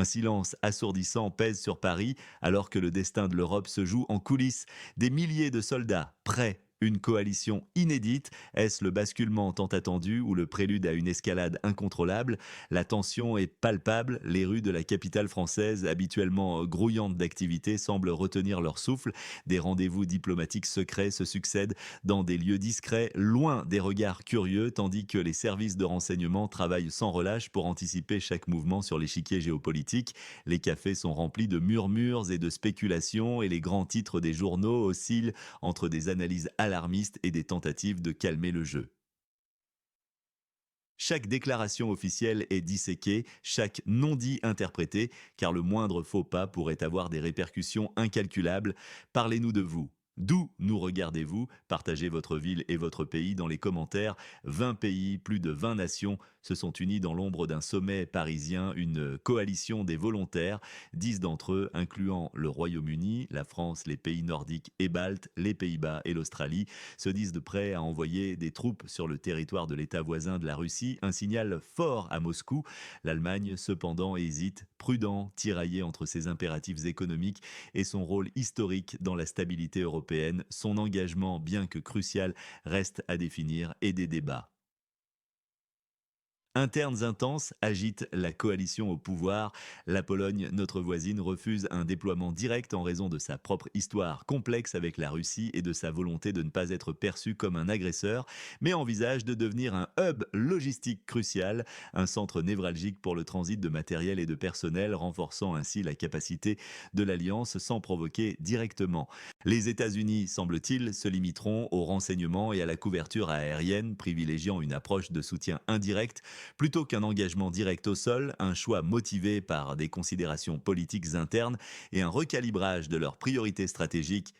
Un silence assourdissant pèse sur Paris alors que le destin de l'Europe se joue en coulisses. Des milliers de soldats prêts. Une coalition inédite, est-ce le basculement tant attendu ou le prélude à une escalade incontrôlable? La tension est palpable, les rues de la capitale française, habituellement grouillantes d'activité, semblent retenir leur souffle. Des rendez-vous diplomatiques secrets se succèdent dans des lieux discrets, loin des regards curieux, tandis que les services de renseignement travaillent sans relâche pour anticiper chaque mouvement sur l'échiquier géopolitique. Les cafés sont remplis de murmures et de spéculations et les grands titres des journaux oscillent entre des analyses alarmistes et des tentatives de calmer le jeu. Chaque déclaration officielle est disséquée, chaque non-dit interprété, car le moindre faux pas pourrait avoir des répercussions incalculables. Parlez-nous de vous. D'où nous regardez-vous? Partagez votre ville et votre pays dans les commentaires. 20 pays, plus de 20 nations se sont unis dans l'ombre d'un sommet parisien, une coalition des volontaires. 10 d'entre eux, incluant le Royaume-Uni, la France, les pays nordiques et baltes, les Pays-Bas et l'Australie, se disent de prêts à envoyer des troupes sur le territoire de l'État voisin de la Russie, un signal fort à Moscou. L'Allemagne, cependant, hésite, prudent, tiraillé entre ses impératifs économiques et son rôle historique dans la stabilité européenne. Son engagement, bien que crucial, reste à définir et des débats. Internes intenses agitent la coalition au pouvoir. La Pologne, notre voisine, refuse un déploiement direct en raison de sa propre histoire complexe avec la Russie et de sa volonté de ne pas être perçue comme un agresseur, mais envisage de devenir un hub logistique crucial, un centre névralgique pour le transit de matériel et de personnel, renforçant ainsi la capacité de l'Alliance sans provoquer directement. Les États-Unis, semble-t-il, se limiteront au renseignement et à la couverture aérienne, privilégiant une approche de soutien indirect plutôt qu'un engagement direct au sol, un choix motivé par des considérations politiques internes et un recalibrage de leurs priorités stratégiques.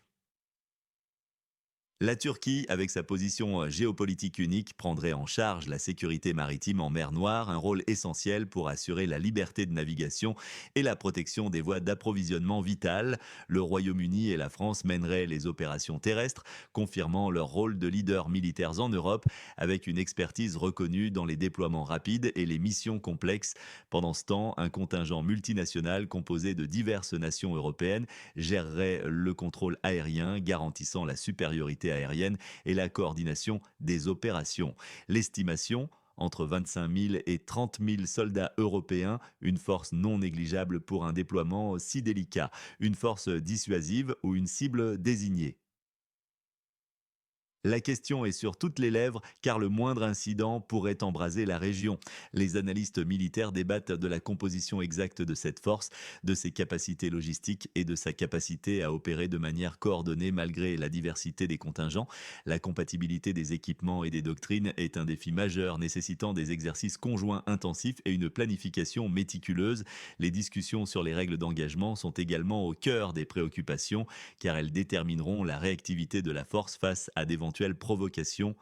La Turquie, avec sa position géopolitique unique, prendrait en charge la sécurité maritime en mer Noire, un rôle essentiel pour assurer la liberté de navigation et la protection des voies d'approvisionnement vitales. Le Royaume-Uni et la France mèneraient les opérations terrestres, confirmant leur rôle de leaders militaires en Europe, avec une expertise reconnue dans les déploiements rapides et les missions complexes. Pendant ce temps, un contingent multinational composé de diverses nations européennes gérerait le contrôle aérien, garantissant la supériorité aérienne et la coordination des opérations. L'estimation entre 25 000 et 30 000 soldats européens, une force non négligeable pour un déploiement si délicat, une force dissuasive ou une cible désignée. La question est sur toutes les lèvres car le moindre incident pourrait embraser la région. Les analystes militaires débattent de la composition exacte de cette force, de ses capacités logistiques et de sa capacité à opérer de manière coordonnée malgré la diversité des contingents. La compatibilité des équipements et des doctrines est un défi majeur nécessitant des exercices conjoints intensifs et une planification méticuleuse. Les discussions sur les règles d'engagement sont également au cœur des préoccupations car elles détermineront la réactivité de la force face à d'éventuelles provocations.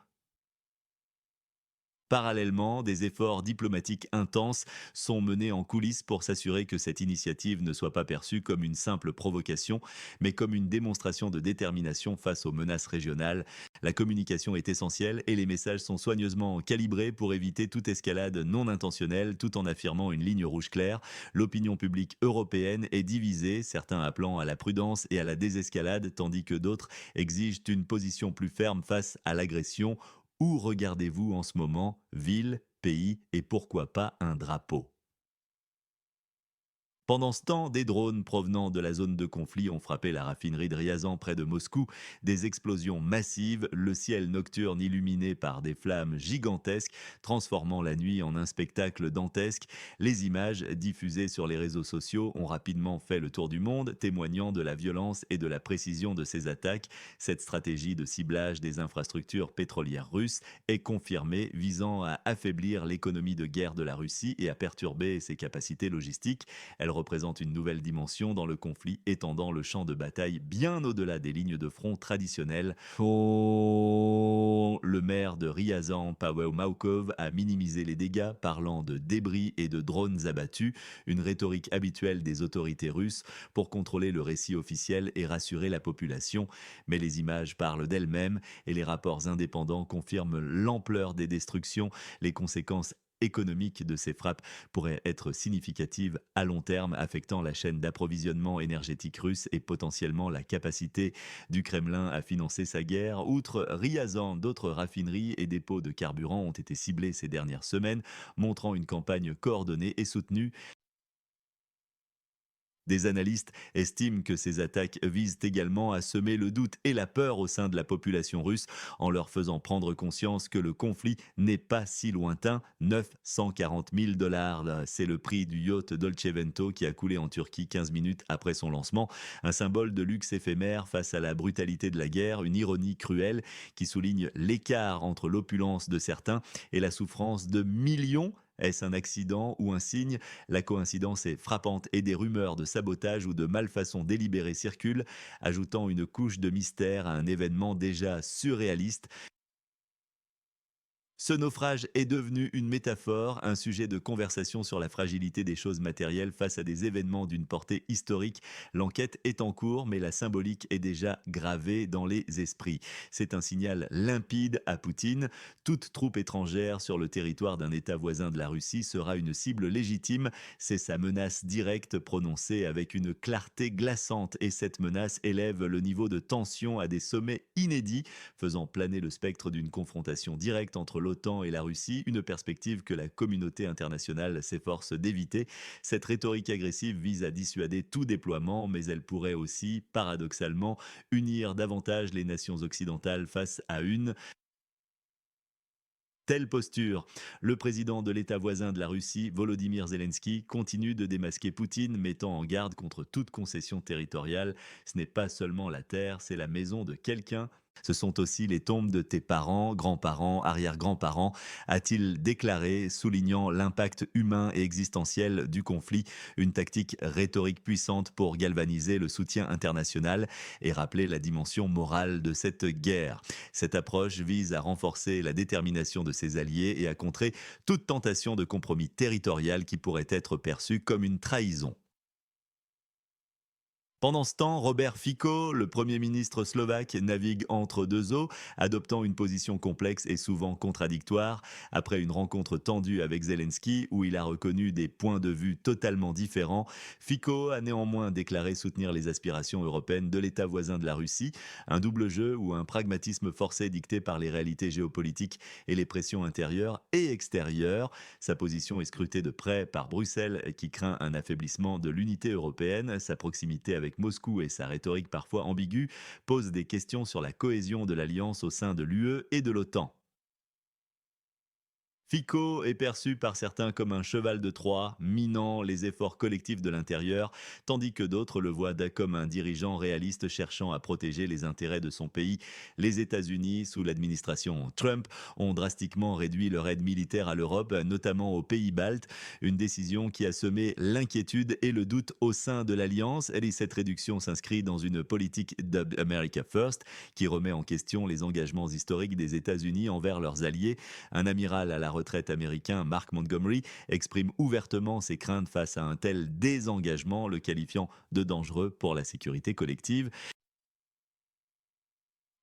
Parallèlement, des efforts diplomatiques intenses sont menés en coulisses pour s'assurer que cette initiative ne soit pas perçue comme une simple provocation, mais comme une démonstration de détermination face aux menaces régionales. La communication est essentielle et les messages sont soigneusement calibrés pour éviter toute escalade non intentionnelle tout en affirmant une ligne rouge claire. L'opinion publique européenne est divisée, certains appelant à la prudence et à la désescalade, tandis que d'autres exigent une position plus ferme face à l'agression. Où regardez-vous en ce moment? Ville, pays et pourquoi pas un drapeau? Pendant ce temps, des drones provenant de la zone de conflit ont frappé la raffinerie de Ryazan près de Moscou. Des explosions massives, le ciel nocturne illuminé par des flammes gigantesques, transformant la nuit en un spectacle dantesque. Les images diffusées sur les réseaux sociaux ont rapidement fait le tour du monde, témoignant de la violence et de la précision de ces attaques. Cette stratégie de ciblage des infrastructures pétrolières russes est confirmée, visant à affaiblir l'économie de guerre de la Russie et à perturber ses capacités logistiques. Elle représente une nouvelle dimension dans le conflit, étendant le champ de bataille bien au-delà des lignes de front traditionnelles. Le maire de Ryazan, Paweł Maukov, a minimisé les dégâts, parlant de débris et de drones abattus, une rhétorique habituelle des autorités russes pour contrôler le récit officiel et rassurer la population. Mais les images parlent d'elles-mêmes et les rapports indépendants confirment l'ampleur des destructions, les conséquences économique de ces frappes pourrait être significative à long terme, affectant la chaîne d'approvisionnement énergétique russe et potentiellement la capacité du Kremlin à financer sa guerre. Outre Ryazan, d'autres raffineries et dépôts de carburant ont été ciblés ces dernières semaines, montrant une campagne coordonnée et soutenue. Des analystes estiment que ces attaques visent également à semer le doute et la peur au sein de la population russe en leur faisant prendre conscience que le conflit n'est pas si lointain. 940 000 dollars, c'est le prix du yacht Dolce Vento qui a coulé en Turquie 15 minutes après son lancement. Un symbole de luxe éphémère face à la brutalité de la guerre, une ironie cruelle qui souligne l'écart entre l'opulence de certains et la souffrance de millions. Est-ce un accident ou un signe? La coïncidence est frappante et des rumeurs de sabotage ou de malfaçon délibérée circulent, ajoutant une couche de mystère à un événement déjà surréaliste. Ce naufrage est devenu une métaphore, un sujet de conversation sur la fragilité des choses matérielles face à des événements d'une portée historique. L'enquête est en cours, mais la symbolique est déjà gravée dans les esprits. C'est un signal limpide à Poutine. Toute troupe étrangère sur le territoire d'un État voisin de la Russie sera une cible légitime. C'est sa menace directe prononcée avec une clarté glaçante et cette menace élève le niveau de tension à des sommets inédits, faisant planer le spectre d'une confrontation directe entre l'OTAN et la Russie, une perspective que la communauté internationale s'efforce d'éviter. Cette rhétorique agressive vise à dissuader tout déploiement, mais elle pourrait aussi, paradoxalement, unir davantage les nations occidentales face à une telle posture. Le président de l'État voisin de la Russie, Volodymyr Zelensky, continue de démasquer Poutine, mettant en garde contre toute concession territoriale. Ce n'est pas seulement la terre, c'est la maison de quelqu'un. Ce sont aussi les tombes de tes parents, grands-parents, arrière-grands-parents, a-t-il déclaré, soulignant l'impact humain et existentiel du conflit, une tactique rhétorique puissante pour galvaniser le soutien international et rappeler la dimension morale de cette guerre. Cette approche vise à renforcer la détermination de ses alliés et à contrer toute tentation de compromis territorial qui pourrait être perçue comme une trahison. Pendant ce temps, Robert Fico, le Premier ministre slovaque, navigue entre deux eaux, adoptant une position complexe et souvent contradictoire. Après une rencontre tendue avec Zelensky, où il a reconnu des points de vue totalement différents, Fico a néanmoins déclaré soutenir les aspirations européennes de l'État voisin de la Russie, un double jeu ou un pragmatisme forcé dicté par les réalités géopolitiques et les pressions intérieures et extérieures. Sa position est scrutée de près par Bruxelles, qui craint un affaiblissement de l'unité européenne. Sa proximité avec Moscou et sa rhétorique parfois ambiguë posent des questions sur la cohésion de l'alliance au sein de l'UE et de l'OTAN. Fico est perçu par certains comme un cheval de Troie, minant les efforts collectifs de l'intérieur, tandis que d'autres le voient comme un dirigeant réaliste cherchant à protéger les intérêts de son pays. Les États-Unis, sous l'administration Trump, ont drastiquement réduit leur aide militaire à l'Europe, notamment aux pays baltes, une décision qui a semé l'inquiétude et le doute au sein de l'Alliance. Et cette réduction s'inscrit dans une politique d'America First qui remet en question les engagements historiques des États-Unis envers leurs alliés. Un amiral à la retraite américain, Mark Montgomery, exprime ouvertement ses craintes face à un tel désengagement, le qualifiant de dangereux pour la sécurité collective.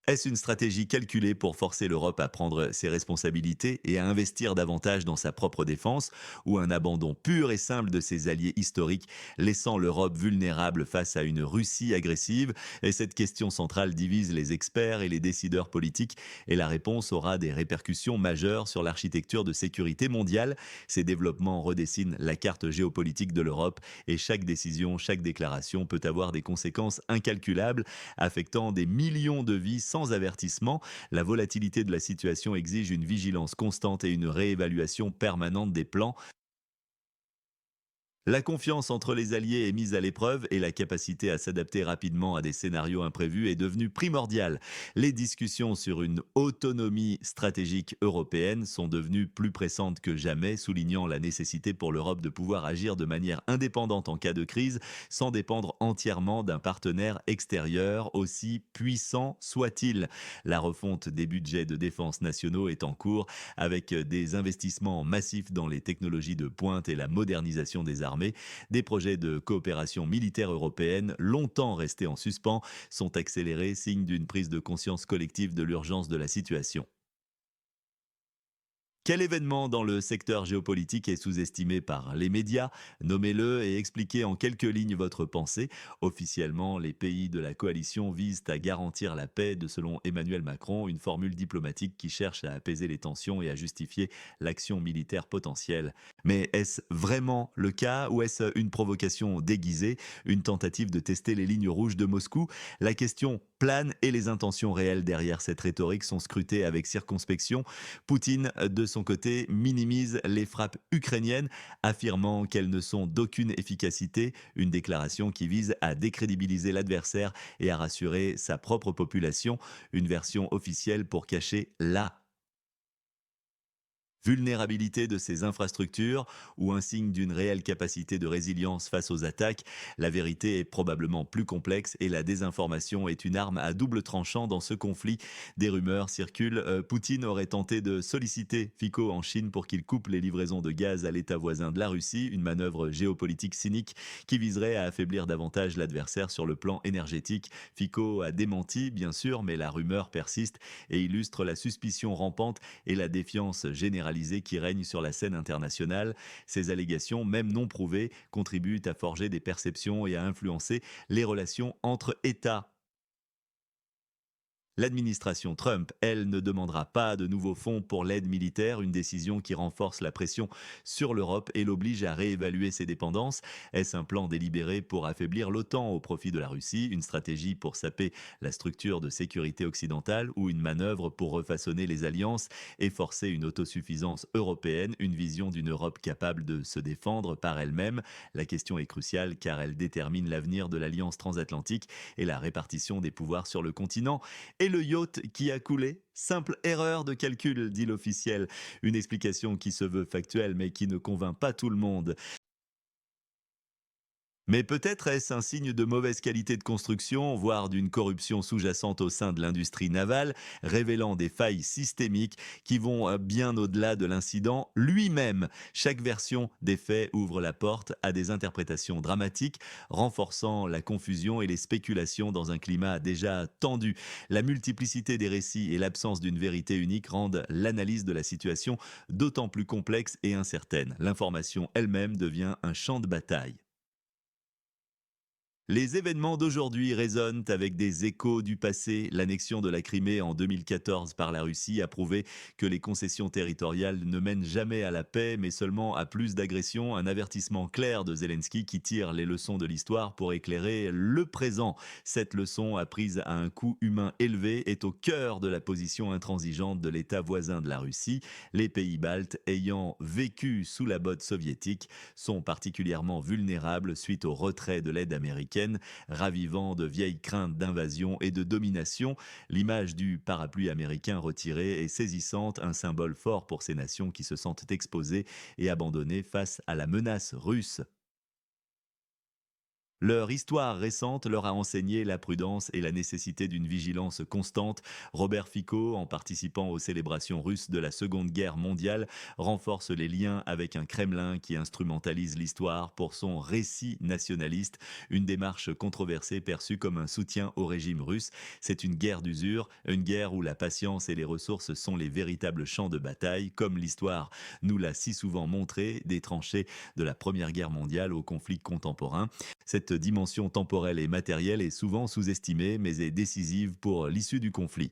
Est-ce une stratégie calculée pour forcer l'Europe à prendre ses responsabilités et à investir davantage dans sa propre défense, ou un abandon pur et simple de ses alliés historiques, laissant l'Europe vulnérable face à une Russie agressive? Et cette question centrale divise les experts et les décideurs politiques, et la réponse aura des répercussions majeures sur l'architecture de sécurité mondiale. Ces développements redessinent la carte géopolitique de l'Europe, et chaque décision, chaque déclaration peut avoir des conséquences incalculables, affectant des millions de vies sans avertissement. La volatilité de la situation exige une vigilance constante et une réévaluation permanente des plans. La confiance entre les alliés est mise à l'épreuve et la capacité à s'adapter rapidement à des scénarios imprévus est devenue primordiale. Les discussions sur une autonomie stratégique européenne sont devenues plus pressantes que jamais, soulignant la nécessité pour l'Europe de pouvoir agir de manière indépendante en cas de crise, sans dépendre entièrement d'un partenaire extérieur, aussi puissant soit-il. La refonte des budgets de défense nationaux est en cours, avec des investissements massifs dans les technologies de pointe et la modernisation des armées. Des projets de coopération militaire européenne, longtemps restés en suspens, sont accélérés, signe d'une prise de conscience collective de l'urgence de la situation. Quel événement dans le secteur géopolitique est sous-estimé par les médias? Nommez-le et expliquez en quelques lignes votre pensée. Officiellement, les pays de la coalition visent à garantir la paix, de selon Emmanuel Macron, une formule diplomatique qui cherche à apaiser les tensions et à justifier l'action militaire potentielle. Mais est-ce vraiment le cas ou est-ce une provocation déguisée, une tentative de tester les lignes rouges de Moscou? La question plane et les intentions réelles derrière cette rhétorique sont scrutées avec circonspection. Poutine, de son côté, minimise les frappes ukrainiennes, affirmant qu'elles ne sont d'aucune efficacité, une déclaration qui vise à décrédibiliser l'adversaire et à rassurer sa propre population, une version officielle pour cacher la vulnérabilité de ces infrastructures ou un signe d'une réelle capacité de résilience face aux attaques, la vérité est probablement plus complexe et la désinformation est une arme à double tranchant dans ce conflit. Des rumeurs circulent. Poutine aurait tenté de solliciter Fico en Chine pour qu'il coupe les livraisons de gaz à l'État voisin de la Russie, une manœuvre géopolitique cynique qui viserait à affaiblir davantage l'adversaire sur le plan énergétique. Fico a démenti, bien sûr, mais la rumeur persiste et illustre la suspicion rampante et la défiance généralisée qui règne sur la scène internationale. Ces allégations, même non prouvées, contribuent à forger des perceptions et à influencer les relations entre États. L'administration Trump, elle, ne demandera pas de nouveaux fonds pour l'aide militaire, une décision qui renforce la pression sur l'Europe et l'oblige à réévaluer ses dépendances. Est-ce un plan délibéré pour affaiblir l'OTAN au profit de la Russie, une stratégie pour saper la structure de sécurité occidentale ou une manœuvre pour refaçonner les alliances et forcer une autosuffisance européenne, une vision d'une Europe capable de se défendre par elle-même? La question est cruciale car elle détermine l'avenir de l'alliance transatlantique et la répartition des pouvoirs sur le continent. Et le yacht qui a coulé? Simple erreur de calcul, dit l'officiel. Une explication qui se veut factuelle mais qui ne convainc pas tout le monde. Mais peut-être est-ce un signe de mauvaise qualité de construction, voire d'une corruption sous-jacente au sein de l'industrie navale, révélant des failles systémiques qui vont bien au-delà de l'incident lui-même. Chaque version des faits ouvre la porte à des interprétations dramatiques, renforçant la confusion et les spéculations dans un climat déjà tendu. La multiplicité des récits et l'absence d'une vérité unique rendent l'analyse de la situation d'autant plus complexe et incertaine. L'information elle-même devient un champ de bataille. Les événements d'aujourd'hui résonnent avec des échos du passé. L'annexion de la Crimée en 2014 par la Russie a prouvé que les concessions territoriales ne mènent jamais à la paix, mais seulement à plus d'agressions. Un avertissement clair de Zelensky qui tire les leçons de l'histoire pour éclairer le présent. Cette leçon, apprise à un coût humain élevé, est au cœur de la position intransigeante de l'État voisin de la Russie. Les pays baltes, ayant vécu sous la botte soviétique, sont particulièrement vulnérables suite au retrait de l'aide américaine, ravivant de vieilles craintes d'invasion et de domination. L'image du parapluie américain retiré est saisissante, un symbole fort pour ces nations qui se sentent exposées et abandonnées face à la menace russe. Leur histoire récente leur a enseigné la prudence et la nécessité d'une vigilance constante. Robert Fico, en participant aux célébrations russes de la Seconde Guerre mondiale, renforce les liens avec un Kremlin qui instrumentalise l'histoire pour son récit nationaliste, une démarche controversée perçue comme un soutien au régime russe. C'est une guerre d'usure, une guerre où la patience et les ressources sont les véritables champs de bataille, comme l'histoire nous l'a si souvent montré, des tranchées de la Première Guerre mondiale au conflit contemporain. Cette dimension temporelle et matérielle est souvent sous-estimée, mais est décisive pour l'issue du conflit.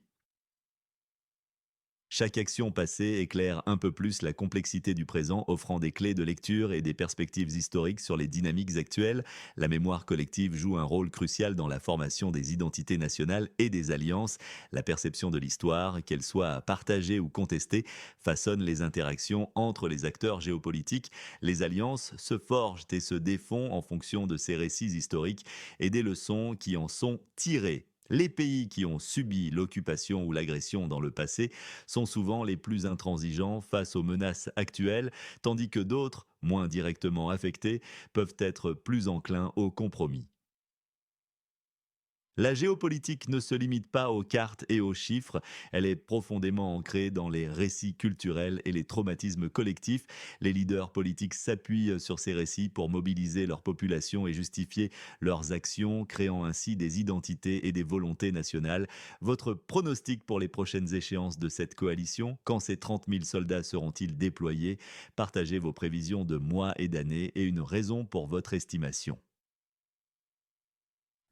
Chaque action passée éclaire un peu plus la complexité du présent, offrant des clés de lecture et des perspectives historiques sur les dynamiques actuelles. La mémoire collective joue un rôle crucial dans la formation des identités nationales et des alliances. La perception de l'histoire, qu'elle soit partagée ou contestée, façonne les interactions entre les acteurs géopolitiques. Les alliances se forgent et se défont en fonction de ces récits historiques et des leçons qui en sont tirées. Les pays qui ont subi l'occupation ou l'agression dans le passé sont souvent les plus intransigeants face aux menaces actuelles, tandis que d'autres, moins directement affectés, peuvent être plus enclins au compromis. La géopolitique ne se limite pas aux cartes et aux chiffres, elle est profondément ancrée dans les récits culturels et les traumatismes collectifs. Les leaders politiques s'appuient sur ces récits pour mobiliser leur population et justifier leurs actions, créant ainsi des identités et des volontés nationales. Votre pronostic pour les prochaines échéances de cette coalition, quand ces 30 000 soldats seront-ils déployés? Partagez vos prévisions de mois et d'années et une raison pour votre estimation.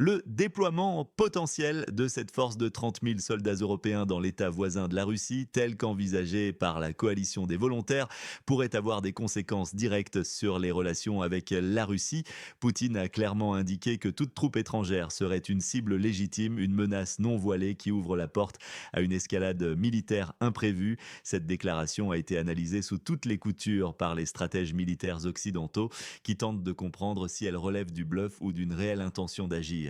Le déploiement potentiel de cette force de 30 000 soldats européens dans l'État voisin de la Russie, tel qu'envisagé par la coalition des volontaires, pourrait avoir des conséquences directes sur les relations avec la Russie. Poutine a clairement indiqué que toute troupe étrangère serait une cible légitime, une menace non voilée qui ouvre la porte à une escalade militaire imprévue. Cette déclaration a été analysée sous toutes les coutures par les stratèges militaires occidentaux qui tentent de comprendre si elle relève du bluff ou d'une réelle intention d'agir.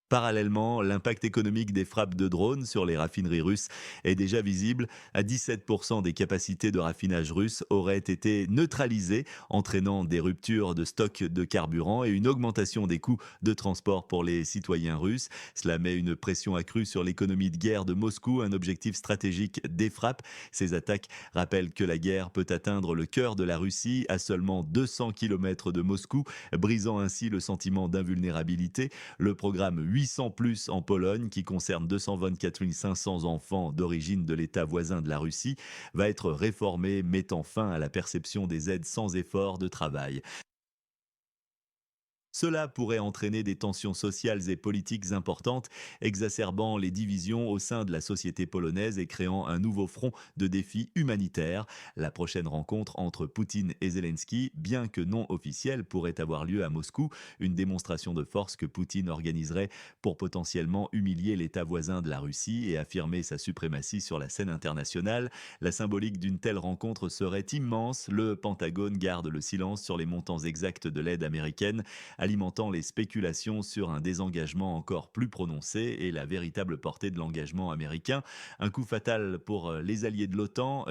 Parallèlement, l'impact économique des frappes de drones sur les raffineries russes est déjà visible. À 17% des capacités de raffinage russes auraient été neutralisées, entraînant des ruptures de stock de carburant et une augmentation des coûts de transport pour les citoyens russes. Cela met une pression accrue sur l'économie de guerre de Moscou, un objectif stratégique des frappes. Ces attaques rappellent que la guerre peut atteindre le cœur de la Russie à seulement 200 km de Moscou, brisant ainsi le sentiment d'invulnérabilité. Le programme 800 plus en Pologne, qui concerne 224 500 enfants d'origine de l'État voisin de la Russie, va être réformé, mettant fin à la perception des aides sans effort de travail. Cela pourrait entraîner des tensions sociales et politiques importantes, exacerbant les divisions au sein de la société polonaise et créant un nouveau front de défis humanitaires. La prochaine rencontre entre Poutine et Zelensky, bien que non officielle, pourrait avoir lieu à Moscou, une démonstration de force que Poutine organiserait pour potentiellement humilier l'État voisin de la Russie et affirmer sa suprématie sur la scène internationale. La symbolique d'une telle rencontre serait immense. Le Pentagone garde le silence sur les montants exacts de l'aide américaine, alimentant les spéculations sur un désengagement encore plus prononcé et la véritable portée de l'engagement américain. Un coup fatal pour les alliés de l'OTAN,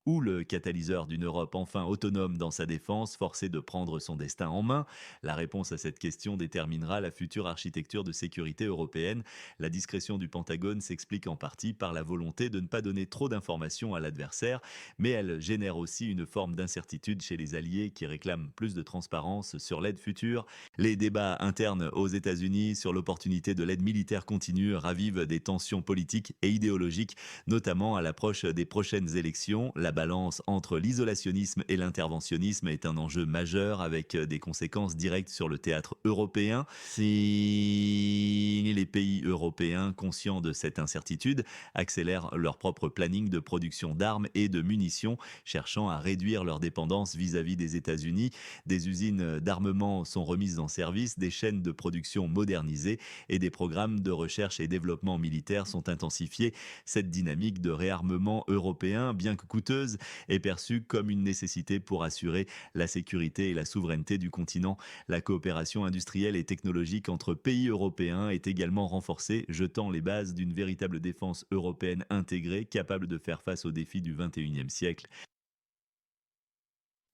ou le catalyseur d'une Europe enfin autonome dans sa défense, forcée de prendre son destin en main? La réponse à cette question déterminera la future architecture de sécurité européenne. La discrétion du Pentagone s'explique en partie par la volonté de ne pas donner trop d'informations à l'adversaire, mais elle génère aussi une forme d'incertitude chez les alliés qui réclament plus de transparence sur l'aide future. Les débats internes aux États-Unis sur l'opportunité de l'aide militaire continue ravivent des tensions politiques et idéologiques, notamment à l'approche des prochaines élections. La balance entre l'isolationnisme et l'interventionnisme est un enjeu majeur avec des conséquences directes sur le théâtre européen. Si les pays européens, conscients de cette incertitude, accélèrent leur propre planning de production d'armes et de munitions, cherchant à réduire leur dépendance vis-à-vis des États-Unis, des usines d'armement sont remises en service, des chaînes de production modernisées et des programmes de recherche et développement militaire sont intensifiés. Cette dynamique de réarmement européen, bien que coûteuse, est perçue comme une nécessité pour assurer la sécurité et la souveraineté du continent. La coopération industrielle et technologique entre pays européens est également renforcée, jetant les bases d'une véritable défense européenne intégrée, capable de faire face aux défis du XXIe siècle.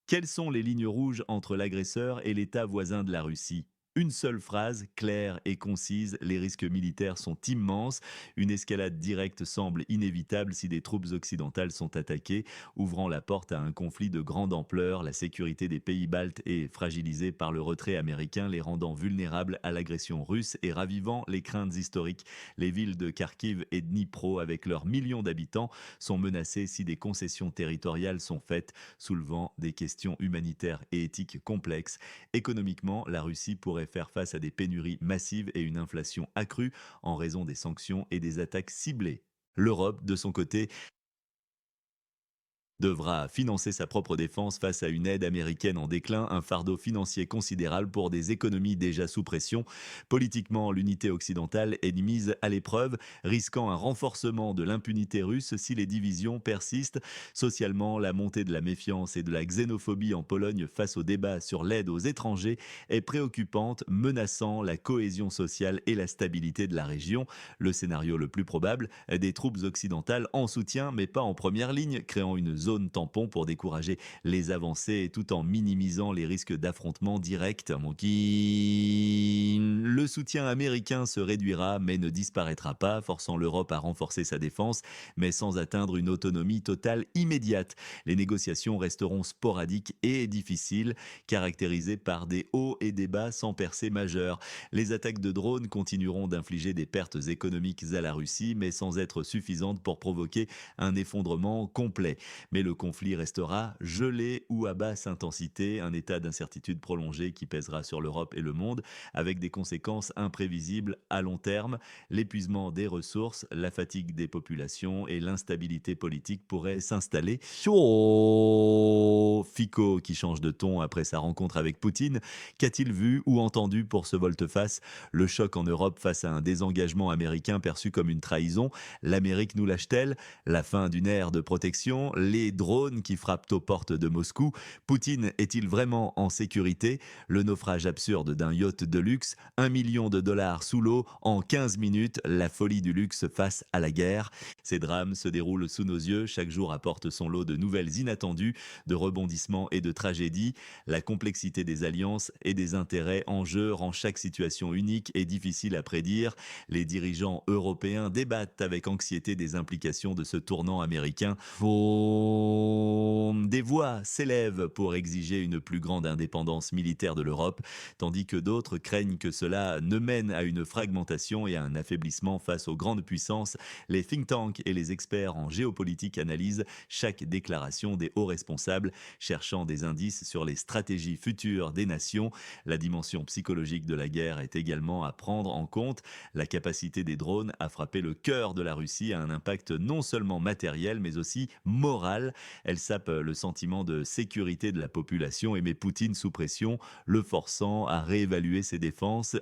Quelles sont les lignes rouges entre l'agresseur et l'État voisin de la Russie? Une seule phrase, claire et concise, les risques militaires sont immenses. Une escalade directe semble inévitable si des troupes occidentales sont attaquées, ouvrant la porte à un conflit de grande ampleur. La sécurité des pays baltes est fragilisée par le retrait américain, les rendant vulnérables à l'agression russe et ravivant les craintes historiques. Les villes de Kharkiv et Dnipro, avec leurs millions d'habitants, sont menacées si des concessions territoriales sont faites, soulevant des questions humanitaires et éthiques complexes. Économiquement, la Russie pourrait faire face à des pénuries massives et une inflation accrue en raison des sanctions et des attaques ciblées. L'Europe, de son côté, devra financer sa propre défense face à une aide américaine en déclin, un fardeau financier considérable pour des économies déjà sous pression. Politiquement, l'unité occidentale est mise à l'épreuve, risquant un renforcement de l'impunité russe si les divisions persistent. Socialement, la montée de la méfiance et de la xénophobie en Pologne face au débat sur l'aide aux étrangers est préoccupante, menaçant la cohésion sociale et la stabilité de la région. Le scénario le plus probable, des troupes occidentales en soutien mais pas en première ligne, créant une zone tampon pour décourager les avancées tout en minimisant les risques d'affrontements directs. Le soutien américain se réduira mais ne disparaîtra pas, forçant l'Europe à renforcer sa défense, mais sans atteindre une autonomie totale immédiate. Les négociations resteront sporadiques et difficiles, caractérisées par des hauts et des bas sans percée majeure. Les attaques de drones continueront d'infliger des pertes économiques à la Russie, mais sans être suffisantes pour provoquer un effondrement complet. Mais le conflit restera gelé ou à basse intensité, un état d'incertitude prolongé qui pèsera sur l'Europe et le monde, avec des conséquences imprévisibles à long terme. L'épuisement des ressources, la fatigue des populations et l'instabilité politique pourraient s'installer. Fico, qui change de ton après sa rencontre avec Poutine, qu'a-t-il vu ou entendu pour ce volte-face? Le choc en Europe face à un désengagement américain perçu comme une trahison. L'Amérique nous lâche-t-elle? La fin d'une ère de protection? Les drones qui frappent aux portes de Moscou? Poutine est-il vraiment en sécurité? Le naufrage absurde d'un yacht de luxe, 1 million de dollars sous l'eau en 15 minutes, la folie du luxe face à la guerre. Ces drames se déroulent sous nos yeux, chaque jour apporte son lot de nouvelles inattendues, de rebondissements et de tragédies. La complexité des alliances et des intérêts en jeu rend chaque situation unique et difficile à prédire. Les dirigeants européens débattent avec anxiété des implications de ce tournant américain. Des voix s'élèvent pour exiger une plus grande indépendance militaire de l'Europe, tandis que d'autres craignent que cela ne mène à une fragmentation et à un affaiblissement face aux grandes puissances. Les think tanks et les experts en géopolitique analysent chaque déclaration des hauts responsables, cherchant des indices sur les stratégies futures des nations. La dimension psychologique de la guerre est également à prendre en compte. La capacité des drones à frapper le cœur de la Russie a un impact non seulement matériel, mais aussi moral. Elle sape le sentiment de sécurité de la population et met Poutine sous pression, le forçant à réévaluer ses défenses.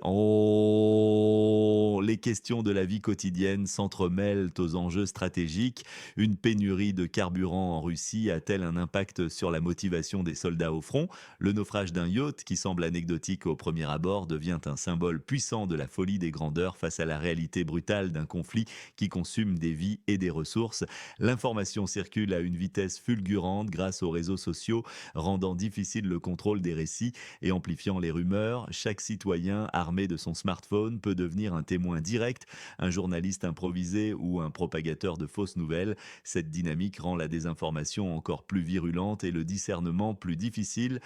Les questions de la vie quotidienne s'entremêlent aux enjeux stratégiques. Une pénurie de carburant en Russie a-t-elle un impact sur la motivation des soldats au front? Le naufrage d'un yacht, qui semble anecdotique au premier abord, devient un symbole puissant de la folie des grandeurs face à la réalité brutale d'un conflit qui consume des vies et des ressources. L'information circule à une vitesse fulgurante grâce aux réseaux sociaux, rendant difficile le contrôle des récits et amplifiant les rumeurs. Chaque citoyen armé de son smartphone peut devenir un témoin direct, un journaliste improvisé ou un propagateur de fausses nouvelles. Cette dynamique rend la désinformation encore plus virulente et le discernement plus difficile.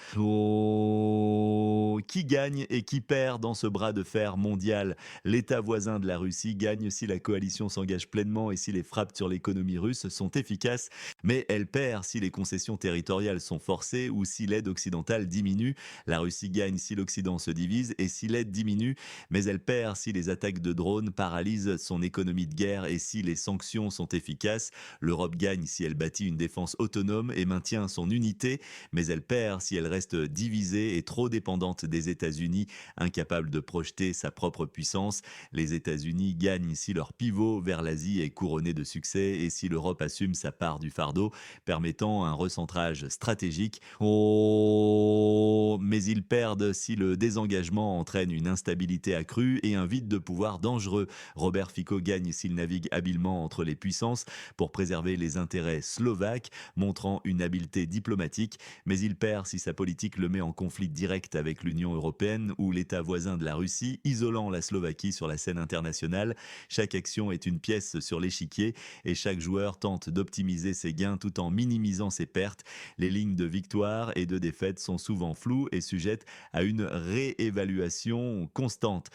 Qui gagne et qui perd dans ce bras de fer mondial? L'État voisin de la Russie gagne si la coalition s'engage pleinement et si les frappes sur l'économie russe sont efficaces, mais elle perd si les concessions territoriales sont forcées ou si l'aide occidentale diminue. La Russie gagne si l'Occident se divise et si l'aide diminue, mais elle perd si les attaques de drones paralysent son économie de guerre et si les sanctions sont efficaces. L'Europe gagne si elle bâtit une défense autonome et maintient son unité, mais elle perd si elle reste divisée et trop dépendante des États-Unis, incapable de projeter sa propre puissance. Les États-Unis gagnent si leur pivot vers l'Asie est couronné de succès et si l'Europe assume sa part du fardeau, permettant un recentrage stratégique. Mais ils perdent si le désengagement entraîne une instabilité accrue et un vide de pouvoir dangereux. Robert Fico gagne s'il navigue habilement entre les puissances pour préserver les intérêts slovaques, montrant une habileté diplomatique, mais il perd si sa politique le met en conflit direct avec l'Union européenne ou l'État voisin de la Russie, isolant la Slovaquie sur la scène internationale. Chaque action est une pièce sur l'échiquier et chaque joueur tente d'optimiser ses gains tout en minimisant ses pertes. Les lignes de victoire et de défaite sont souvent floues et sujettes à une réévaluation constante.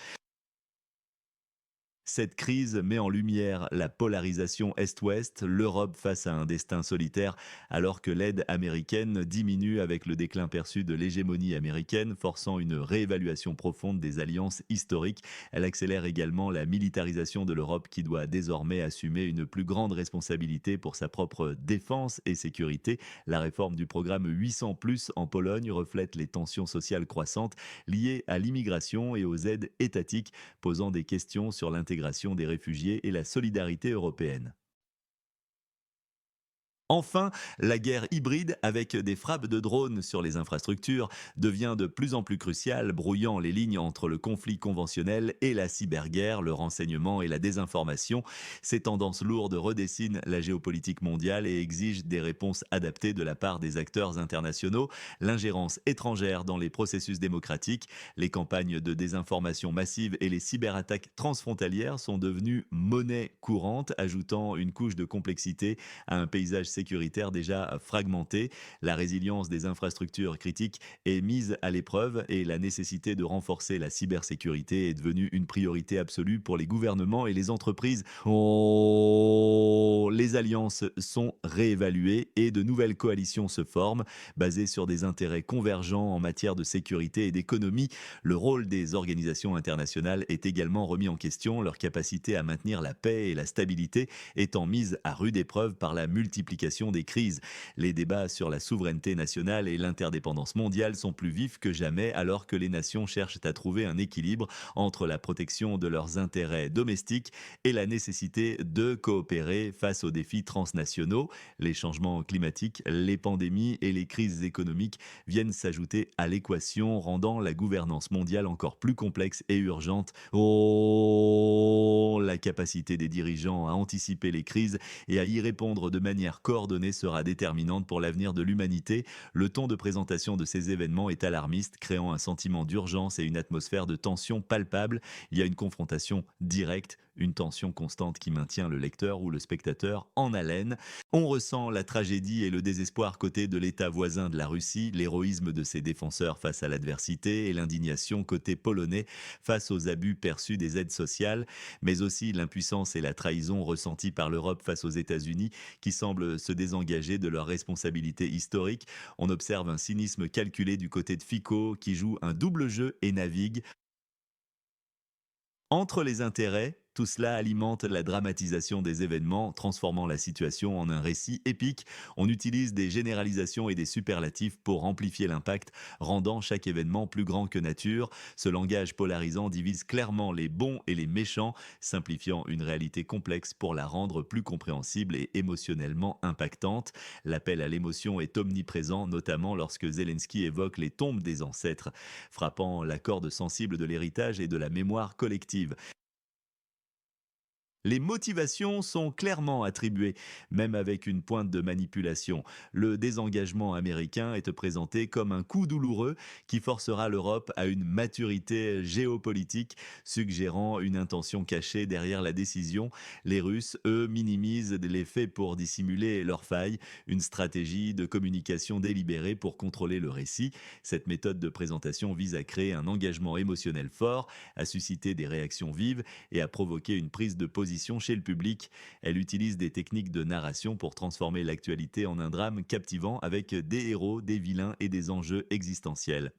Cette crise met en lumière la polarisation Est-Ouest, l'Europe face à un destin solitaire, alors que l'aide américaine diminue avec le déclin perçu de l'hégémonie américaine, forçant une réévaluation profonde des alliances historiques. Elle accélère également la militarisation de l'Europe qui doit désormais assumer une plus grande responsabilité pour sa propre défense et sécurité. La réforme du programme 800+ en Pologne reflète les tensions sociales croissantes liées à l'immigration et aux aides étatiques, posant des questions sur l'intégration des réfugiés et la solidarité européenne. Enfin, la guerre hybride avec des frappes de drones sur les infrastructures devient de plus en plus cruciale, brouillant les lignes entre le conflit conventionnel et la cyberguerre, le renseignement et la désinformation. Ces tendances lourdes redessinent la géopolitique mondiale et exigent des réponses adaptées de la part des acteurs internationaux. L'ingérence étrangère dans les processus démocratiques, les campagnes de désinformation massive et les cyberattaques transfrontalières sont devenues monnaie courante, ajoutant une couche de complexité à un paysage sécuritaire déjà fragmenté. La résilience des infrastructures critiques est mise à l'épreuve et la nécessité de renforcer la cybersécurité est devenue une priorité absolue pour les gouvernements et les entreprises. Les alliances sont réévaluées et de nouvelles coalitions se forment, basées sur des intérêts convergents en matière de sécurité et d'économie. Le rôle des organisations internationales est également remis en question, leur capacité à maintenir la paix et la stabilité étant mise à rude épreuve par la multiplication des crises. Les débats sur la souveraineté nationale et l'interdépendance mondiale sont plus vifs que jamais alors que les nations cherchent à trouver un équilibre entre la protection de leurs intérêts domestiques et la nécessité de coopérer face aux défis transnationaux. Les changements climatiques, les pandémies et les crises économiques viennent s'ajouter à l'équation, rendant la gouvernance mondiale encore plus complexe et urgente. La capacité des dirigeants à anticiper les crises et à y répondre de manière coordonnée sera déterminante pour l'avenir de l'humanité. Le ton de présentation de ces événements est alarmiste, créant un sentiment d'urgence et une atmosphère de tension palpable. Il y a une confrontation directe, une tension constante qui maintient le lecteur ou le spectateur en haleine. On ressent la tragédie et le désespoir côté de l'État voisin de la Russie, l'héroïsme de ses défenseurs face à l'adversité et l'indignation côté polonais face aux abus perçus des aides sociales, mais aussi l'impuissance et la trahison ressentie par l'Europe face aux États-Unis qui semblent se désengager de leurs responsabilités historiques. On observe un cynisme calculé du côté de Fico qui joue un double jeu et navigue entre les intérêts. Tout cela alimente la dramatisation des événements, transformant la situation en un récit épique. On utilise des généralisations et des superlatifs pour amplifier l'impact, rendant chaque événement plus grand que nature. Ce langage polarisant divise clairement les bons et les méchants, simplifiant une réalité complexe pour la rendre plus compréhensible et émotionnellement impactante. L'appel à l'émotion est omniprésent, notamment lorsque Zelensky évoque les tombes des ancêtres, frappant la corde sensible de l'héritage et de la mémoire collective. Les motivations sont clairement attribuées, même avec une pointe de manipulation. Le désengagement américain est présenté comme un coup douloureux qui forcera l'Europe à une maturité géopolitique, suggérant une intention cachée derrière la décision. Les Russes, eux, minimisent les faits pour dissimuler leurs failles, une stratégie de communication délibérée pour contrôler le récit. Cette méthode de présentation vise à créer un engagement émotionnel fort, à susciter des réactions vives et à provoquer une prise de position chez le public. Elle utilise des techniques de narration pour transformer l'actualité en un drame captivant avec des héros, des vilains et des enjeux existentiels.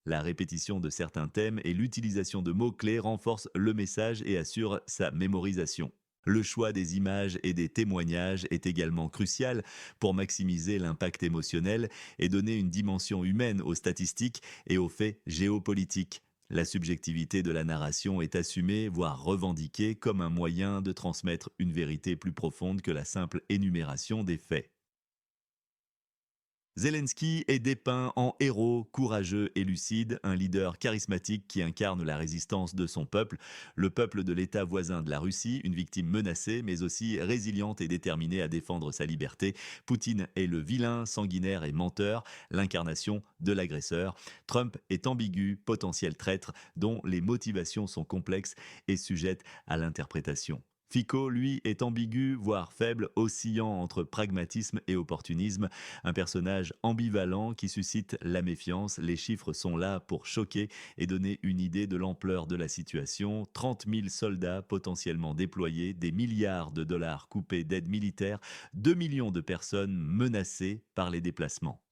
La répétition de certains thèmes et l'utilisation de mots-clés renforcent le message et assurent sa mémorisation. Le choix des images et des témoignages est également crucial pour maximiser l'impact émotionnel et donner une dimension humaine aux statistiques et aux faits géopolitiques. La subjectivité de la narration est assumée, voire revendiquée, comme un moyen de transmettre une vérité plus profonde que la simple énumération des faits. Zelensky est dépeint en héros courageux et lucide, un leader charismatique qui incarne la résistance de son peuple, le peuple de l'État voisin de la Russie, une victime menacée mais aussi résiliente et déterminée à défendre sa liberté. Poutine est le vilain, sanguinaire et menteur, l'incarnation de l'agresseur. Trump est ambigu, potentiel traître, dont les motivations sont complexes et sujettes à l'interprétation. Fico, lui, est ambigu, voire faible, oscillant entre pragmatisme et opportunisme, un personnage ambivalent qui suscite la méfiance. Les chiffres sont là pour choquer et donner une idée de l'ampleur de la situation. 30 000 soldats potentiellement déployés, des milliards de dollars coupés d'aide militaire, 2 millions de personnes menacées par les déplacements.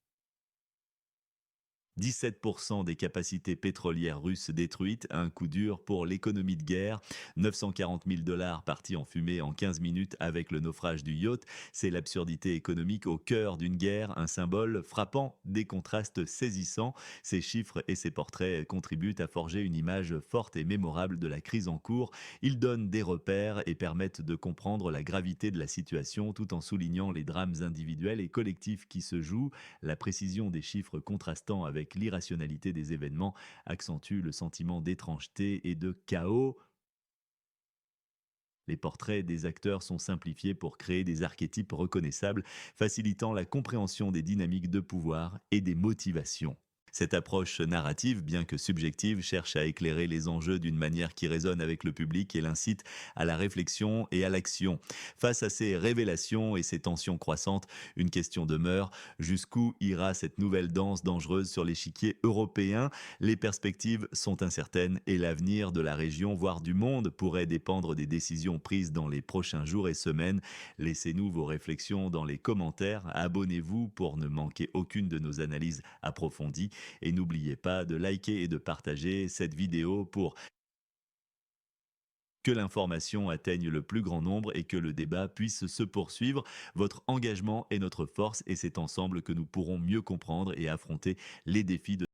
17% des capacités pétrolières russes détruites, un coup dur pour l'économie de guerre. 940 000 dollars partis en fumée en 15 minutes avec le naufrage du yacht. C'est l'absurdité économique au cœur d'une guerre, un symbole frappant des contrastes saisissants. Ces chiffres et ces portraits contribuent à forger une image forte et mémorable de la crise en cours. Ils donnent des repères et permettent de comprendre la gravité de la situation tout en soulignant les drames individuels et collectifs qui se jouent. La précision des chiffres contrastant avec l'irrationalité des événements accentue le sentiment d'étrangeté et de chaos. Les portraits des acteurs sont simplifiés pour créer des archétypes reconnaissables, facilitant la compréhension des dynamiques de pouvoir et des motivations. Cette approche narrative, bien que subjective, cherche à éclairer les enjeux d'une manière qui résonne avec le public et l'incite à la réflexion et à l'action. Face à ces révélations et ces tensions croissantes, une question demeure: jusqu'où ira cette nouvelle danse dangereuse sur l'échiquier européen? Les perspectives sont incertaines et l'avenir de la région, voire du monde, pourrait dépendre des décisions prises dans les prochains jours et semaines. Laissez-nous vos réflexions dans les commentaires, abonnez-vous pour ne manquer aucune de nos analyses approfondies et n'oubliez pas de liker et de partager cette vidéo pour que l'information atteigne le plus grand nombre et que le débat puisse se poursuivre. Votre engagement est notre force et c'est ensemble que nous pourrons mieux comprendre et affronter les défis de